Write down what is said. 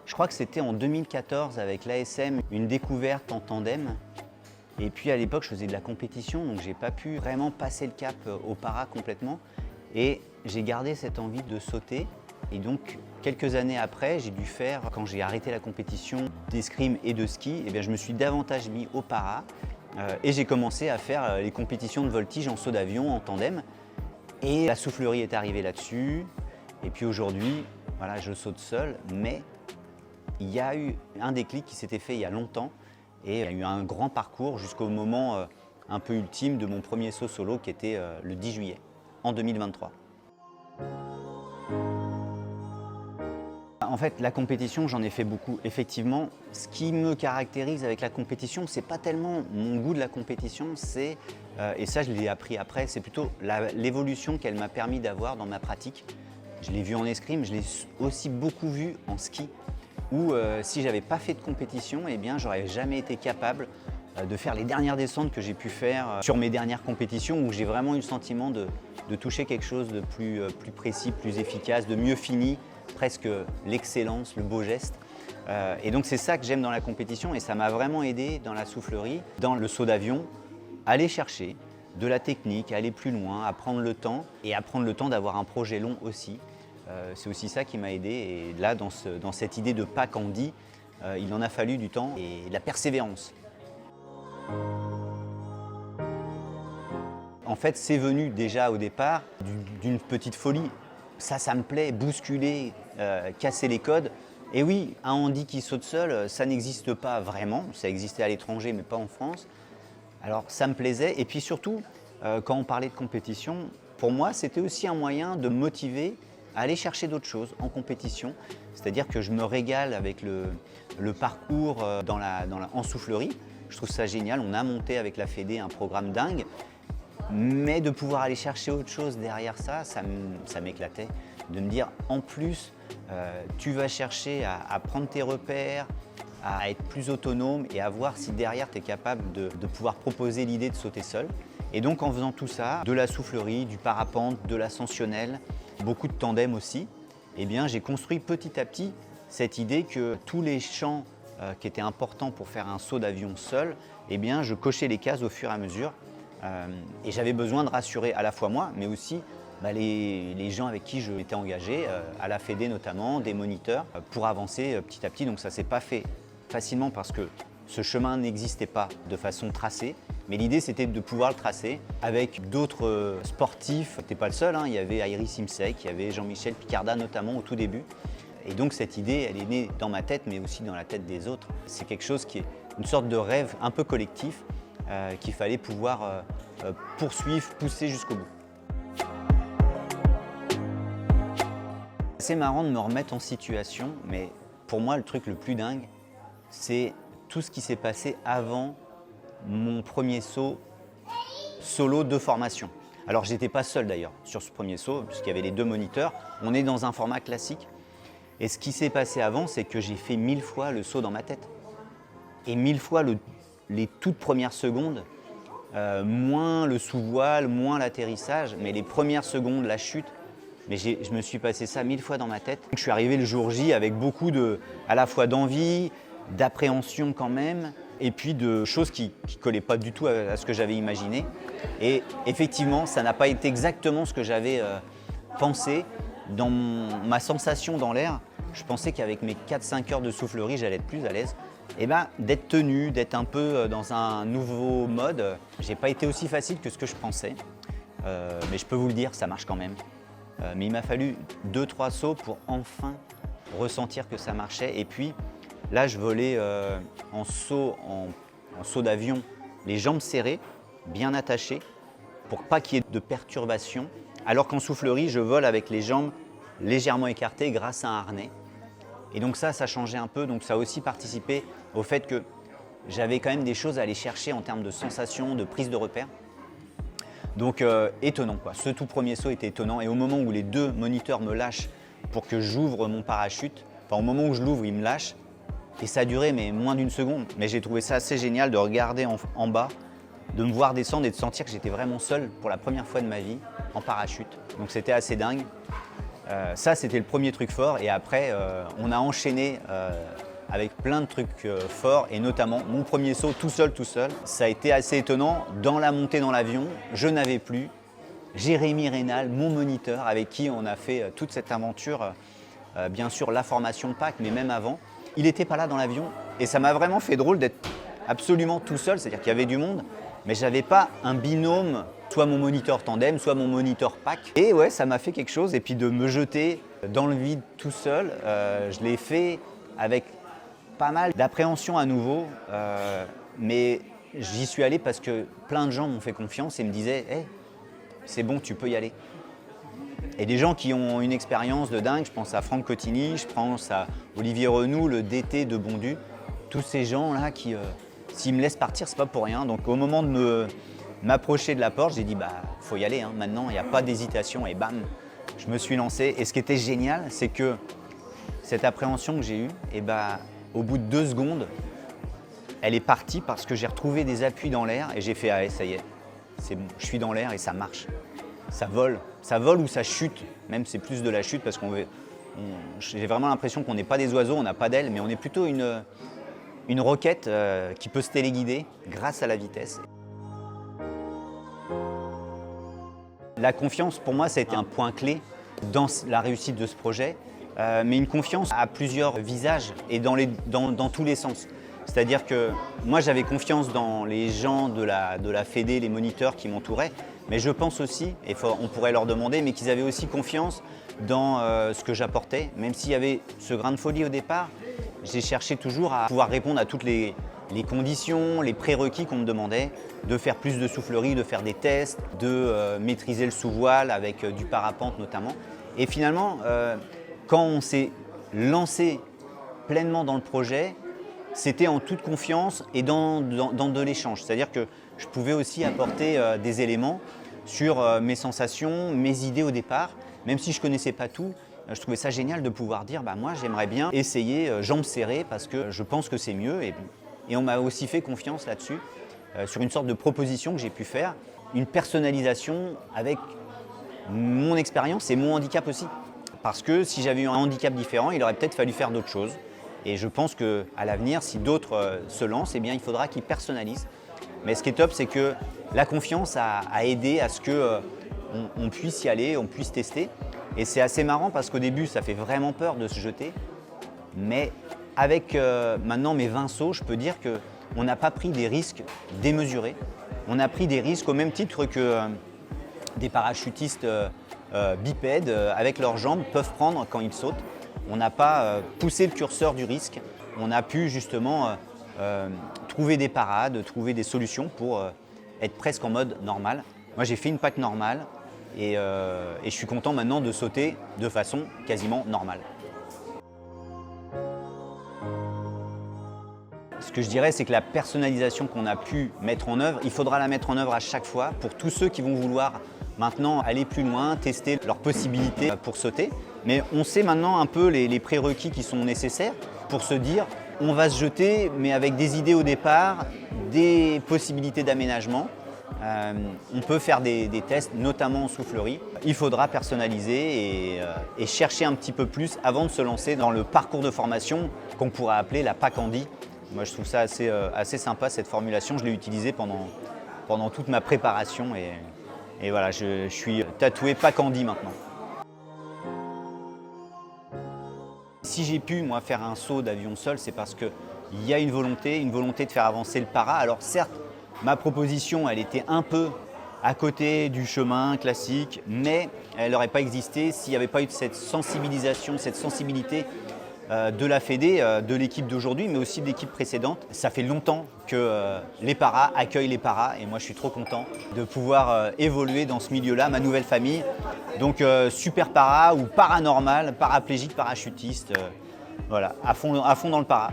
Je crois que c'était en 2014 avec l'ASM, une découverte en tandem. Et puis à l'époque, je faisais de la compétition, donc j'ai pas pu vraiment passer le cap au para complètement. Et j'ai gardé cette envie de sauter. Et donc, quelques années après, j'ai dû faire, quand j'ai arrêté la compétition d'escrime et de ski, eh bien, je me suis davantage mis au para. Et j'ai commencé à faire les compétitions de voltige en saut d'avion, en tandem. Et la soufflerie est arrivée là-dessus. Et puis aujourd'hui, voilà, je saute seul, mais il y a eu un déclic qui s'était fait il y a longtemps. Et il y a eu un grand parcours jusqu'au moment un peu ultime de mon premier saut solo qui était le 10 juillet, en 2023. En fait, la compétition, j'en ai fait beaucoup. Effectivement, ce qui me caractérise avec la compétition, c'est pas tellement mon goût de la compétition, c'est, et ça je l'ai appris après, c'est plutôt l'évolution qu'elle m'a permis d'avoir dans ma pratique. Je l'ai vu en escrime, je l'ai aussi beaucoup vu en ski, où si j'avais pas fait de compétition, eh bien, j'aurais jamais été capable de faire les dernières descentes que j'ai pu faire sur mes dernières compétitions, où j'ai vraiment eu le sentiment de toucher quelque chose de plus précis, plus efficace, de mieux fini, presque l'excellence, le beau geste. Et donc c'est ça que j'aime dans la compétition et ça m'a vraiment aidé dans la soufflerie, dans le saut d'avion, à aller chercher de la technique, à aller plus loin, à prendre le temps et à prendre le temps d'avoir un projet long aussi. C'est aussi ça qui m'a aidé et là dans cette idée de pas qu'en dit, il en a fallu du temps et de la persévérance. En fait, c'est venu déjà au départ d'une petite folie. Ça me plaît, bousculer, casser les codes. Et oui, un handi qui saute seul, ça n'existe pas vraiment. Ça existait à l'étranger, mais pas en France. Alors, ça me plaisait. Et puis surtout, quand on parlait de compétition, pour moi, c'était aussi un moyen de me motiver à aller chercher d'autres choses en compétition. C'est-à-dire que je me régale avec le parcours en soufflerie. Je trouve ça génial. On a monté avec la Fédé un programme dingue. Mais de pouvoir aller chercher autre chose derrière ça, ça m'éclatait. De me dire, en plus, tu vas chercher à prendre tes repères, à être plus autonome et à voir si derrière tu es capable de pouvoir proposer l'idée de sauter seul. Et donc en faisant tout ça, de la soufflerie, du parapente, de l'ascensionnel, beaucoup de tandem aussi, eh bien, j'ai construit petit à petit cette idée que tous les champs qui étaient importants pour faire un saut d'avion seul, eh bien, je cochais les cases au fur et à mesure. Et j'avais besoin de rassurer à la fois moi, mais aussi les gens avec qui je m'étais engagé, à la Fédé notamment, des moniteurs, pour avancer petit à petit. Donc ça ne s'est pas fait facilement parce que ce chemin n'existait pas de façon tracée. Mais l'idée, c'était de pouvoir le tracer avec d'autres sportifs. Je n'étais pas le seul, hein. Il y avait Airy Simsek, il y avait Jean-Michel Picarda notamment au tout début. Et donc cette idée, elle est née dans ma tête, mais aussi dans la tête des autres. C'est quelque chose qui est une sorte de rêve un peu collectif. Qu'il fallait pouvoir poursuivre, pousser jusqu'au bout. C'est marrant de me remettre en situation, mais pour moi, le truc le plus dingue, c'est tout ce qui s'est passé avant mon premier saut solo de formation. Alors, j'étais pas seul d'ailleurs sur ce premier saut, puisqu'il y avait les deux moniteurs. On est dans un format classique. Et ce qui s'est passé avant, c'est que j'ai fait 1000 fois le saut dans ma tête. Et 1000 fois les toutes premières secondes, moins le sous-voile, moins l'atterrissage, mais les premières secondes, la chute, mais je me suis passé ça 1000 fois dans ma tête. Je suis arrivé le jour J avec beaucoup à la fois d'envie, d'appréhension quand même, et puis de choses qui ne collaient pas du tout à ce que j'avais imaginé. Et effectivement, ça n'a pas été exactement ce que j'avais pensé. Dans ma sensation dans l'air, je pensais qu'avec mes 4-5 heures de soufflerie, j'allais être plus à l'aise. Et d'être tenu, d'être un peu dans un nouveau mode, j'ai pas été aussi facile que ce que je pensais. Mais je peux vous le dire, ça marche quand même. Mais il m'a fallu 2-3 sauts pour enfin ressentir que ça marchait. Et puis là, je volais en saut d'avion, les jambes serrées, bien attachées, pour pas qu'il y ait de perturbations. Alors qu'en soufflerie, je vole avec les jambes légèrement écartées grâce à un harnais. Et donc ça changeait un peu, donc ça a aussi participé au fait que j'avais quand même des choses à aller chercher en termes de sensations, de prise de repère. Donc étonnant quoi, ce tout premier saut était étonnant et au moment où les deux moniteurs me lâchent pour que j'ouvre mon parachute, enfin au moment où je l'ouvre, ils me lâchent et ça a duré mais moins d'une seconde. Mais j'ai trouvé ça assez génial de regarder en bas, de me voir descendre et de sentir que j'étais vraiment seul pour la première fois de ma vie en parachute. Donc c'était assez dingue. Ça, c'était le premier truc fort. Et après, on a enchaîné avec plein de trucs forts, et notamment mon premier saut tout seul. Ça a été assez étonnant. Dans la montée dans l'avion, je n'avais plus Jérémy Rénal, mon moniteur, avec qui on a fait toute cette aventure. Bien sûr, la formation PAC, mais même avant. Il n'était pas là dans l'avion, et ça m'a vraiment fait drôle d'être absolument tout seul, c'est-à-dire qu'il y avait du monde, mais je n'avais pas un binôme, soit mon moniteur tandem, soit mon moniteur PAC. Et ouais, ça m'a fait quelque chose, et puis de me jeter dans le vide tout seul, je l'ai fait avec pas mal d'appréhension à nouveau, mais j'y suis allé parce que plein de gens m'ont fait confiance et me disaient hey, « c'est bon, tu peux y aller ». Et des gens qui ont une expérience de dingue, je pense à Franck Cotigny, je pense à Olivier Renoux, le DT de Bondu, tous ces gens-là qui, s'ils me laissent partir, c'est pas pour rien. Donc au moment de m'approcher de la porte, j'ai dit bah faut y aller, hein. Maintenant il n'y a pas d'hésitation, et bam, je me suis lancé. Et ce qui était génial, c'est que cette appréhension que j'ai eue, et bah, au bout de 2 secondes, elle est partie parce que j'ai retrouvé des appuis dans l'air et j'ai fait ah ça y est, c'est bon, je suis dans l'air et ça marche. Ça vole ou ça chute, même c'est plus de la chute parce j'ai vraiment l'impression qu'on n'est pas des oiseaux, on n'a pas d'ailes, mais on est plutôt une roquette qui peut se téléguider grâce à la vitesse. La confiance, pour moi, ça a été un point clé dans la réussite de ce projet, mais une confiance à plusieurs visages et dans tous les sens. C'est-à-dire que moi, j'avais confiance dans les gens de la Fédé, les moniteurs qui m'entouraient, mais je pense aussi, et on pourrait leur demander, mais qu'ils avaient aussi confiance dans ce que j'apportais. Même s'il y avait ce grain de folie au départ, j'ai cherché toujours à pouvoir répondre à toutes les conditions, les prérequis qu'on me demandait, de faire plus de soufflerie, de faire des tests, de maîtriser le sous-voile avec du parapente notamment. Et finalement, quand on s'est lancé pleinement dans le projet, c'était en toute confiance et dans de l'échange. C'est-à-dire que je pouvais aussi apporter des éléments sur mes sensations, mes idées au départ. Même si je ne connaissais pas tout, je trouvais ça génial de pouvoir dire bah, moi j'aimerais bien essayer jambes serrées parce que je pense que c'est mieux. Et on m'a aussi fait confiance là-dessus, sur une sorte de proposition que j'ai pu faire, une personnalisation avec mon expérience et mon handicap aussi. Parce que si j'avais eu un handicap différent, il aurait peut-être fallu faire d'autres choses. Et je pense qu'à l'avenir, si d'autres se lancent, eh bien, il faudra qu'ils personnalisent. Mais ce qui est top, c'est que la confiance a aidé à ce qu'on puisse y aller, on puisse tester. Et c'est assez marrant parce qu'au début, ça fait vraiment peur de se jeter. Mais avec maintenant mes 20 sauts, je peux dire qu'on n'a pas pris des risques démesurés. On a pris des risques au même titre que des parachutistes bipèdes avec leurs jambes peuvent prendre quand ils sautent. On n'a pas poussé le curseur du risque. On a pu justement trouver des parades, trouver des solutions pour être presque en mode normal. Moi, j'ai fait une PAC normale et je suis content maintenant de sauter de façon quasiment normale. Ce que je dirais, c'est que la personnalisation qu'on a pu mettre en œuvre, il faudra la mettre en œuvre à chaque fois pour tous ceux qui vont vouloir maintenant aller plus loin, tester leurs possibilités pour sauter. Mais on sait maintenant un peu les prérequis qui sont nécessaires pour se dire on va se jeter, mais avec des idées au départ, des possibilités d'aménagement. On peut faire des tests, notamment en soufflerie. Il faudra personnaliser et chercher un petit peu plus avant de se lancer dans le parcours de formation qu'on pourrait appeler la PAC Handi. Moi, je trouve ça assez sympa, cette formulation. Je l'ai utilisée pendant toute ma préparation. Et voilà, je suis tatoué PAC Handi maintenant. Si j'ai pu, moi, faire un saut d'avion seul, c'est parce qu'il y a une volonté de faire avancer le para. Alors certes, ma proposition, elle était un peu à côté du chemin classique, mais elle n'aurait pas existé s'il n'y avait pas eu cette sensibilisation, cette sensibilité de la Fédé, de l'équipe d'aujourd'hui, mais aussi de l'équipe précédente. Ça fait longtemps que les paras accueillent les paras et moi je suis trop content de pouvoir évoluer dans ce milieu-là, ma nouvelle famille. Donc super para ou paranormal, paraplégique, parachutiste, voilà, à fond dans le para.